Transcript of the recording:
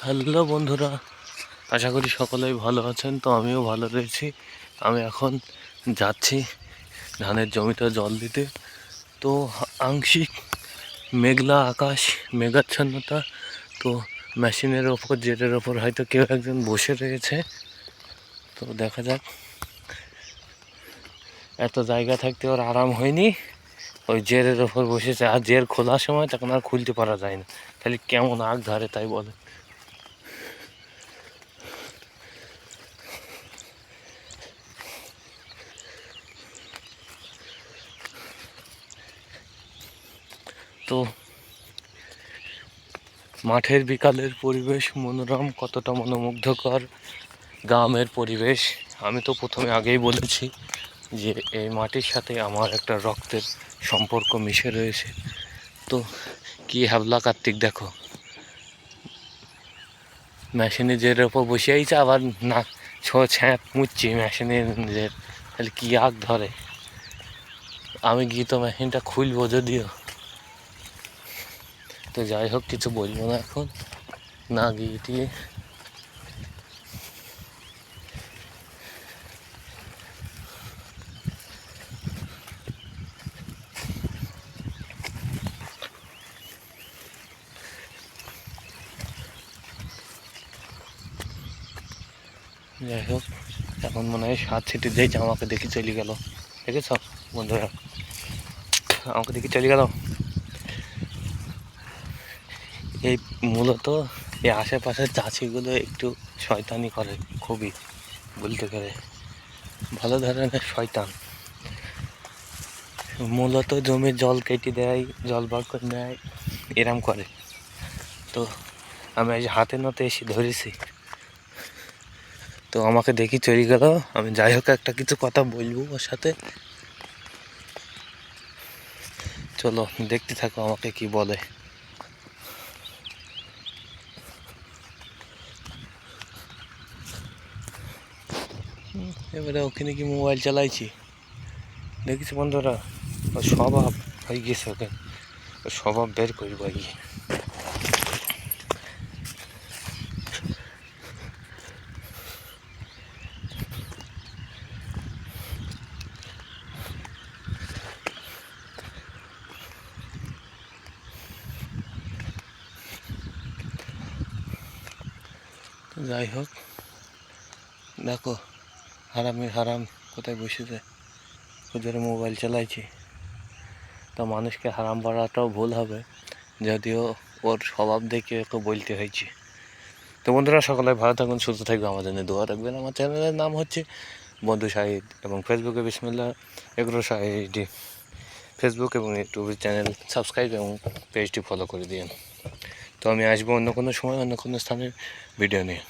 Hello বন্ধুরা, আশা করি সকলেই ভালো আছেন। তো আমিও ভালো রয়েছি। আমি এখন যাচ্ছি ধানের জমিতে জল দিতে। তো আংশিক মেঘলা আকাশ, মেঘাচ্ছন্নতা। তো মেশিনের ওপর, জেটের ওপর হয়তো কেউ একজন বসে রয়েছে। তো দেখা যাক। এত জায়গা থাকতে ওর আরাম হয়নি, ওই জেরের ওপর বসেছে। আর জের খোলার সময় তখন আর খুলতে পারা যায় না, তাহলে কেমন আগ ধরে তাই বলে। তো মাঠের বিকালের পরিবেশ মনোরম, কতটা মনোমুগ্ধকর গ্রামের পরিবেশ। আমি তো প্রথমে আগেই বলেছি যে এই মাটির সাথে আমার একটা রক্তের সম্পর্ক মিশে রয়েছে। তো কি হ্যাবলা কার্তিক, দেখো মেশিনে জের ওপর বসে আইছে, আবার না ছ্যাঁত মুচ্ছি মেশিনের জের, তাহলে কি আগ ধরে। আমি গিয়ে তো মেশিনটা খুলবো যদিও, তো যাই হোক, কিছু বলবো না এখন, না গিয়ে যাই হোক। এখন মনে হয় 7 সিটি দিয়েছে, আমাকে দেখি চলে গেল। দেখেছ বন্ধুরা, আমাকে দেখি চলে গেল। এই মূলত এই আশেপাশের চাষিগুলো একটু শয়তানি করে, খুবই বলতে গেলে ভালো ধরনের শয়তান। মূলত জমির জল কেটে দেয়, জল বার করে নেয়, এরম করে। তো আমি আজ হাতে নাতে এসে ধরেছি, তো আমাকে দেখি চলে গেল। আমি যাই হোক একটা কিছু কথা বলবো ওর সাথে, চলো দেখতে থাকো আমাকে কি বলে। এবারে ওখানে কি মোবাইল চালাইছি, দেখিস বন্ধুরা, ওর স্বভাব হয়ে গেছে, ওকে ওর স্বভাব বের করবো গিয়ে। যাই হোক, দেখো হারামের হারাম কোথায় বসেছে, ওদের মোবাইল চালাইছি। তো মানুষকে হারাম বলাটাও ভুল হবে, যদিও ওর স্বভাব দেখে ওকে বলতে হয়েছে। তো বন্ধুরা, সকলে ভালো থাকুন, সুস্থ থাকবে, আমাদের জন্য দোয়া রাখবেন। আমার চ্যানেলের নাম হচ্ছে বন্ধু শাহিদ, এবং ফেসবুকে বিসমিল্লাহ এগ্রো শাহিদ, ফেসবুক এবং ইউটিউবের চ্যানেল সাবস্ক্রাইব এবং পেজটি ফলো করে দিন। তো আমি আসবো অন্য কোনো সময়, অন্য কোনো স্থানের ভিডিও নিয়ে।